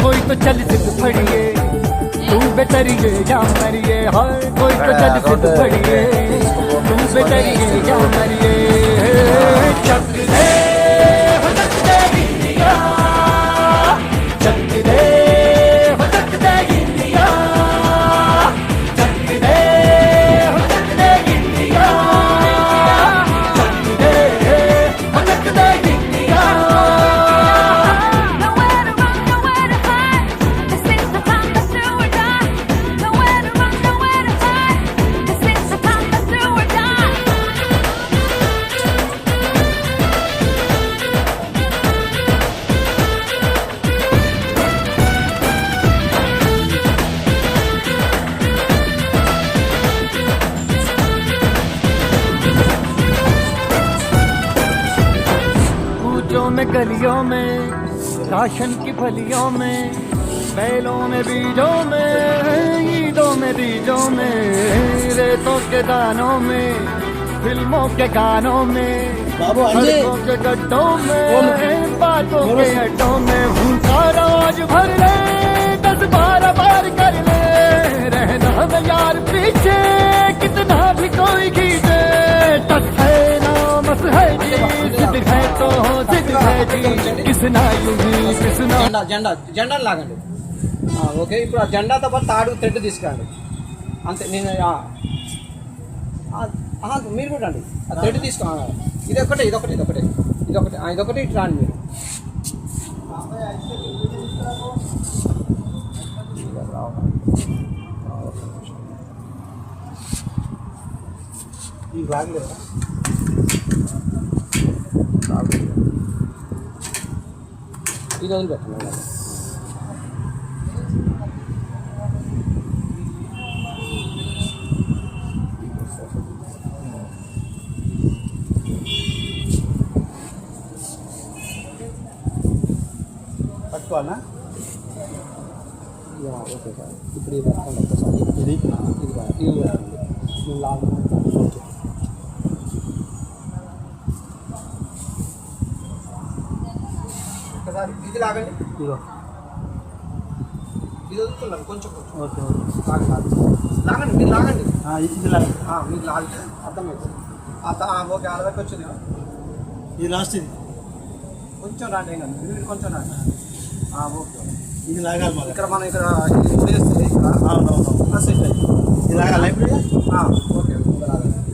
कोई तो चल जिद फड़िए तू बेतरिए या मरिए हाय कोई तो चल जिद फड़िए तू बेतरिए या मरिए चक दे हो चक दे इंडिया चक दे हो चक दे इंडिया चक दे हो चक दे इंडिया चक दे हो चक दे India Nowhere to run, nowhere to hide. This is the time to do or die. Nowhere to run, nowhere to hide. This is the time to do or die. कूचों में गलियों में ration की फलियों में बैलों में बीजों में ईदों में बीजों में रेतों के दानों में फिल्मों के गानों में बाबू अंजे सड़कों के गड्ढों में बातों के अड्डों में भूखा राज भर ले 10-12 बार कर ले रहना में यार पीछे कितना भी कोई खींचे टस है ना मस है जी जिद है तो जिद है जी किसना यूं ही किसना జెండా లాగండి ఓకే ఇప్పుడు ఆ జెండాతో పాటు తాడు థ్రెడ్ తీసుకురండి అంతే నేను మీరు కూడా అండి ఆ థ్రెడ్ తీసుకో ఇదొకటి ఇదొకటి ఇదొకటి ఇదొకటి ఇదొకటి ఇటు రాండి మీరు ఈ లాగలేదా ఇది వదిలిపెట్టండి పట్టుకోవాలా ఓకే సార్ ఇప్పుడు ఇది పట్టుకోండి ఒక్కసారి ఇది ఇది లాగా ఒకసారి ఇది లాగండి ఇదిగో ఇది వదులుతున్నాను కొంచెం కొంచెం ఓకే లాగండి మీరు లాగండి ఇది లాగండి మీరు లాగితే అర్థమవుతుంది ఓకే అరవైకి వచ్చింది ఇది లాస్ట్ ఇది కొంచెం రాండి ఏం కాదు మీరు కొంచెం రాండి ఓకే ఇది లాగాలి మరి ఇక్కడ మనం ఇక్కడ ఇది వేస్తే ఇక్కడ అవునవును సెట్ అయ్యి ఇది లాగాలి ఓకే లాగండి